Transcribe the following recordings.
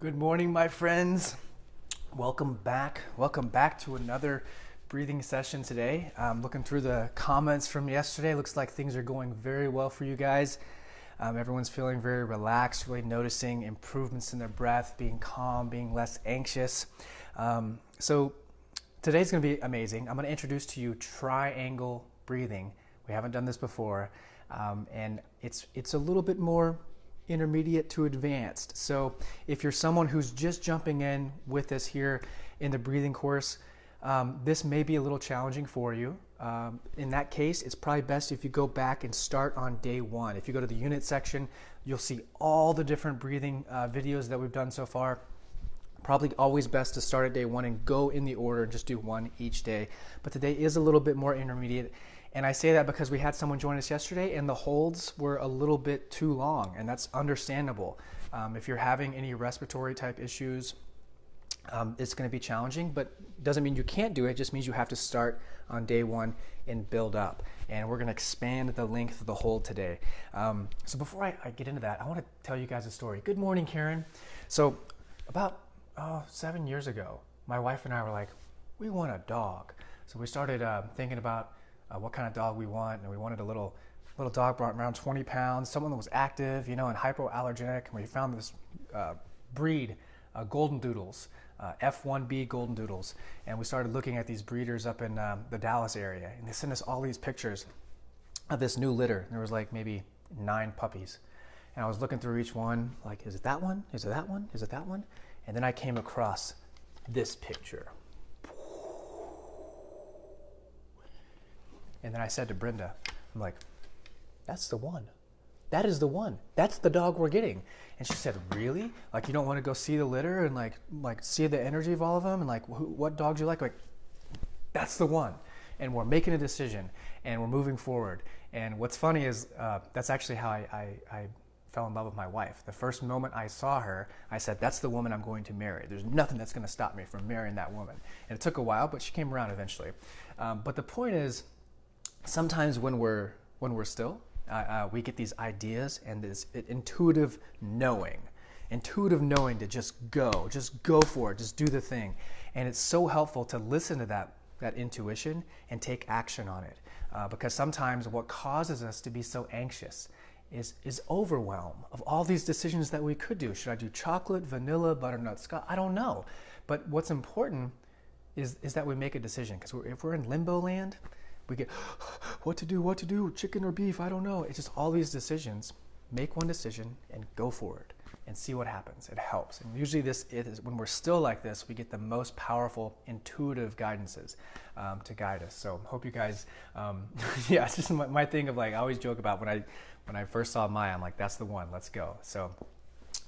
Good morning, my friends. Welcome back. Welcome back to another breathing session today. Looking through the comments from yesterday, looks like things are going very well for you guys. Everyone's feeling very relaxed, really noticing improvements in their breath, being calm, being less anxious. So today's going to be amazing. I'm going to introduce to you triangle breathing. We haven't done this before, and it's a little bit more intermediate to advanced. So if you're someone who's just jumping in with us here in the breathing course, this may be a little challenging for you. In that case, it's probably best if you go back and start on day one. If you go to the unit section, you'll see all the different breathing videos that we've done so far. Probably always best to start at day one and go in the order and just do one each day. But today is a little bit more intermediate. And I say that because we had someone join us yesterday and the holds were a little bit too long, and that's understandable. If you're having any respiratory type issues, it's going to be challenging, but doesn't mean you can't do it. It just means you have to start on day one and build up. And we're going to expand the length of the hold today. So before I get into that, I want to tell you guys a story. Good morning, Karen. So about 7 years ago, my wife and I were like, we want a dog. So we started thinking about what kind of dog we want, and we wanted a little dog around 20 pounds, someone that was active, and hypoallergenic. And we found this breed, golden doodles, F1B golden doodles, and we started looking at these breeders up in the Dallas area, and they sent us all these pictures of this new litter. There was like maybe 9 puppies, and I was looking through each one, like, is it that one? Is it that one? Is it that one? And then I came across this picture. And then I said to Brenda, I'm like, that's the one. That is the one. That's the dog we're getting. And she said, really? Like, you don't want to go see the litter and like see the energy of all of them? And like, what dogs you like? Like, that's the one. And we're making a decision and we're moving forward. And what's funny is that's actually how I fell in love with my wife. The first moment I saw her, I said, that's the woman I'm going to marry. There's nothing that's going to stop me from marrying that woman. And it took a while, but she came around eventually. But the point is, sometimes when we're still, we get these ideas and this intuitive knowing to just go for it, just do the thing. And it's so helpful to listen to that intuition and take action on it. Because sometimes what causes us to be so anxious is overwhelm of all these decisions that we could do. Should I do chocolate, vanilla, butternut, scotch? I don't know. But what's important is that we make a decision. Because if we're in limbo land, we get, what to do, chicken or beef, I don't know. It's just all these decisions. Make one decision and go for it and see what happens. It helps. And usually when we're still like this, we get the most powerful intuitive guidances to guide us. So hope you guys, it's just my thing of like, I always joke about when I first saw Maya, I'm like, that's the one, let's go. So,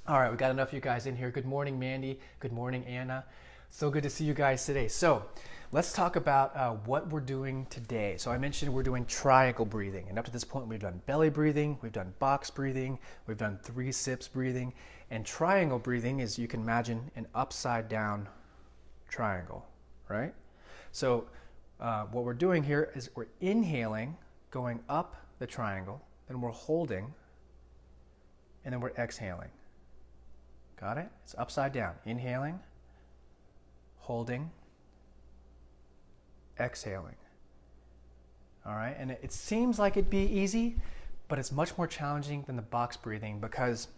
all right, we got enough of you guys in here. Good morning, Mandy. Good morning, Anna. So good to see you guys today. So let's talk about what we're doing today. So I mentioned we're doing triangle breathing. And up to this point, we've done belly breathing, we've done box breathing, we've done 3 sips breathing. And triangle breathing is, you can imagine, an upside down triangle, right? So what we're doing here is we're inhaling, going up the triangle, then we're holding, and then we're exhaling. Got it? It's upside down. Inhaling, holding, exhaling. All right, and it seems like it'd be easy, but it's much more challenging than the box breathing, because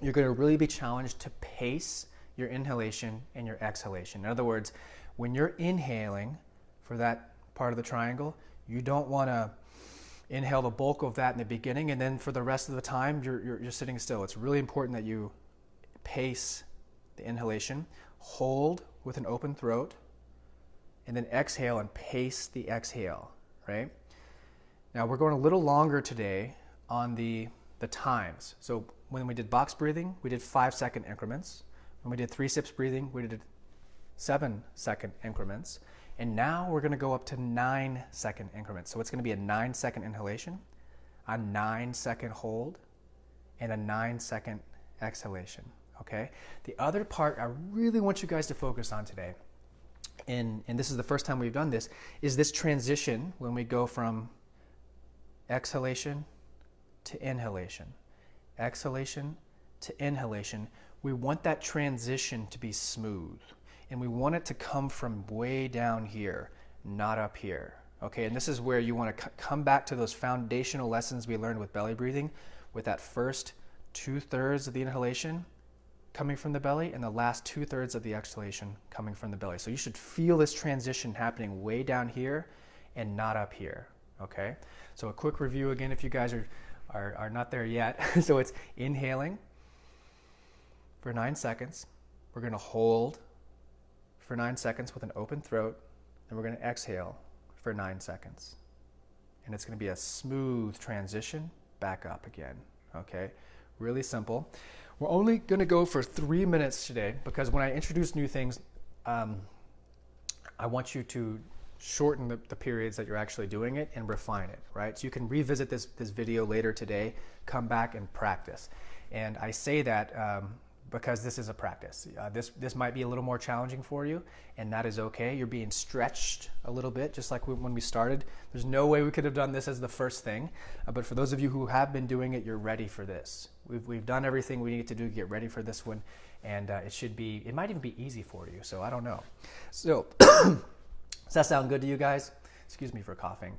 you're going to really be challenged to pace your inhalation and your exhalation. In other words, when you're inhaling for that part of the triangle, you don't want to inhale the bulk of that in the beginning, and then for the rest of the time you're sitting still. It's really important that you pace the inhalation, hold with an open throat, and then exhale and pace the exhale, right? Now we're going a little longer today on the times. So when we did box breathing, we did 5-second increments. When we did 3 sips breathing, we did 7-second increments. And now we're going to go up to 9-second increments. So it's going to be a 9-second inhalation, a 9-second hold, and a 9-second exhalation. Okay? The other part I really want you guys to focus on today, and this is the first time we've done this, is this transition when we go from exhalation to inhalation. Exhalation to inhalation, we want that transition to be smooth. And we want it to come from way down here, not up here. Okay, and this is where you want to come back to those foundational lessons we learned with belly breathing, with that first 2/3 of the inhalation coming from the belly and the last 2/3 of the exhalation coming from the belly. So you should feel this transition happening way down here and not up here. Okay, so a quick review again if you guys are not there yet. So it's inhaling for 9 seconds. We're going to hold for 9 seconds with an open throat, and we're going to exhale for 9 seconds. And it's going to be a smooth transition back up again. Okay, really simple. We're only going to go for 3 minutes today because when I introduce new things, I want you to shorten the periods that you're actually doing it and refine it, right? So you can revisit this video later today, come back and practice. And I say that because this is a practice. This might be a little more challenging for you, and that is okay. You're being stretched a little bit, just like when we started. There's no way we could have done this as the first thing, but for those of you who have been doing it, you're ready for this. We've done everything we need to do to get ready for this one, and it might even be easy for you, so I don't know. So, does that sound good to you guys? Excuse me for coughing.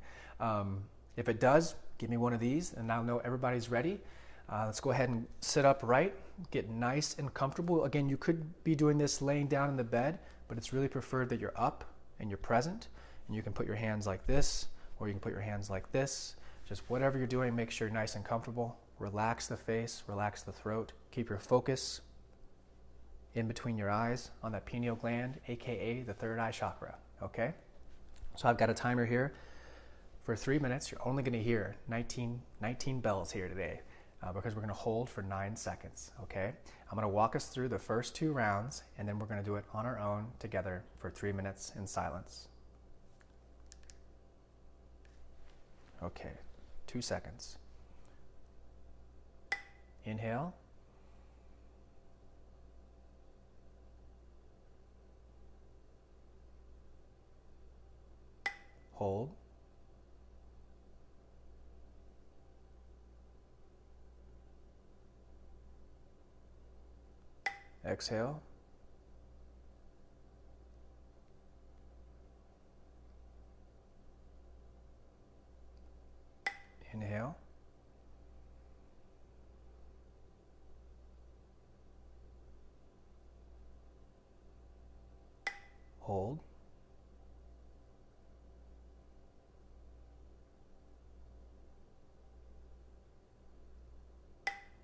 If it does, give me one of these, and I'll know everybody's ready. Let's go ahead and sit upright, get nice and comfortable. Again, you could be doing this laying down in the bed, but it's really preferred that you're up and you're present, and you can put your hands like this, or you can put your hands like this. Just whatever you're doing, make sure you're nice and comfortable. Relax the face, relax the throat. Keep your focus in between your eyes on that pineal gland, aka the third eye chakra, okay? So I've got a timer here for 3 minutes. You're only gonna hear 19 bells here today. Because we're going to hold for 9 seconds, okay? I'm going to walk us through the first 2 rounds, and then we're going to do it on our own together for 3 minutes in silence. Okay, 2 seconds. Inhale. Hold. Exhale. Inhale. Hold.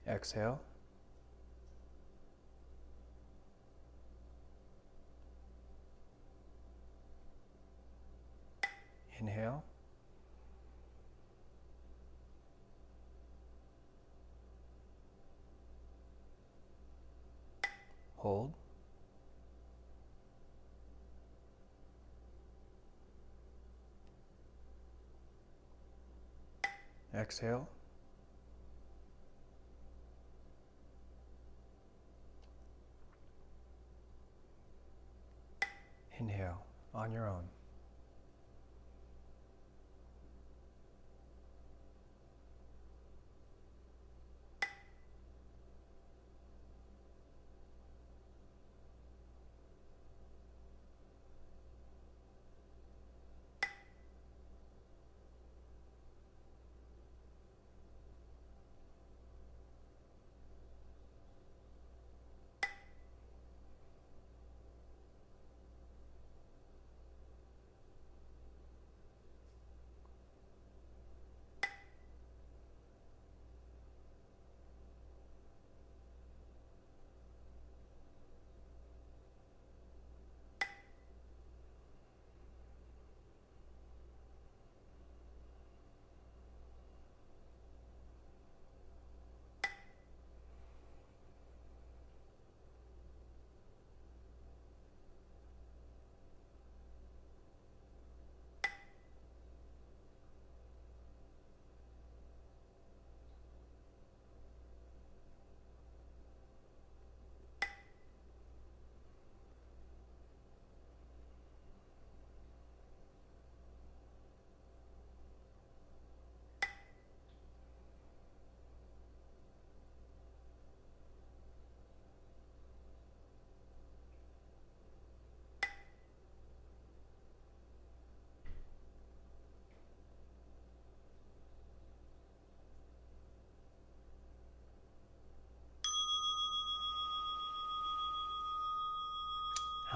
Exhale. Inhale. Hold. Exhale. Inhale on your own.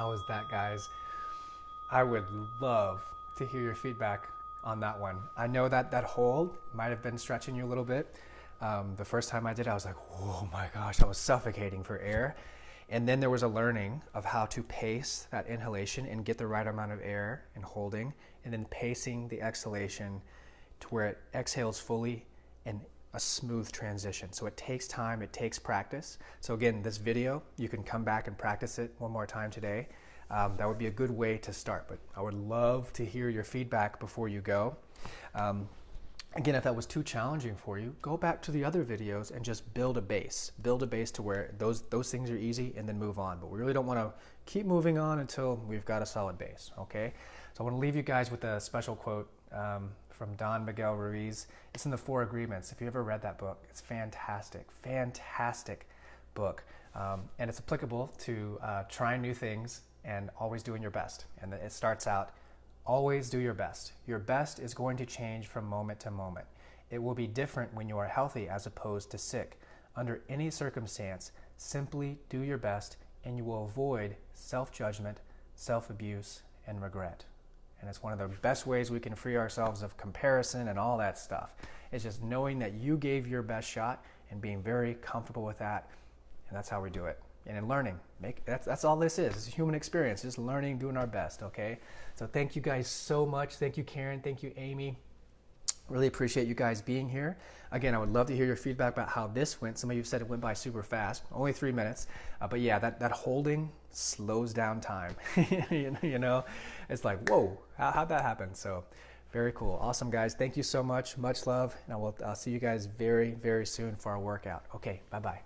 How was that, guys? I would love to hear your feedback on that one. I know that that hold might have been stretching you a little bit. The first time I did, I was like, oh my gosh, I was suffocating for air. And then there was a learning of how to pace that inhalation and get the right amount of air and holding, and then pacing the exhalation to where it exhales fully and a smooth transition. So it takes time, it takes practice. So again, this video, you can come back and practice it one more time today. That would be a good way to start, but I would love to hear your feedback before you go. Again, if that was too challenging for you, go back to the other videos and just build a base. Build a base to where those things are easy, and then move on. But we really don't want to keep moving on until we've got a solid base, okay? So I want to leave you guys with a special quote from Don Miguel Ruiz. It's in the 4 Agreements. If you ever read that book, it's fantastic, fantastic book. And it's applicable to trying new things and always doing your best. And it starts out, always do your best. Your best is going to change from moment to moment. It will be different when you are healthy as opposed to sick. Under any circumstance, simply do your best and you will avoid self-judgment, self-abuse, and regret. And it's one of the best ways we can free ourselves of comparison and all that stuff. It's just knowing that you gave your best shot and being very comfortable with that. And that's how we do it. And in learning, that's all this is. It's a human experience, just learning, doing our best, okay? So thank you guys so much. Thank you, Karen. Thank you, Amy. Really appreciate you guys being here. Again, I would love to hear your feedback about how this went. Some of you said it went by super fast, only 3 minutes. But yeah, that holding slows down time. you know, it's like, whoa, how'd that happen? So very cool. Awesome, guys. Thank you so much. Much love. And I'll see you guys very, very soon for our workout. Okay, bye-bye.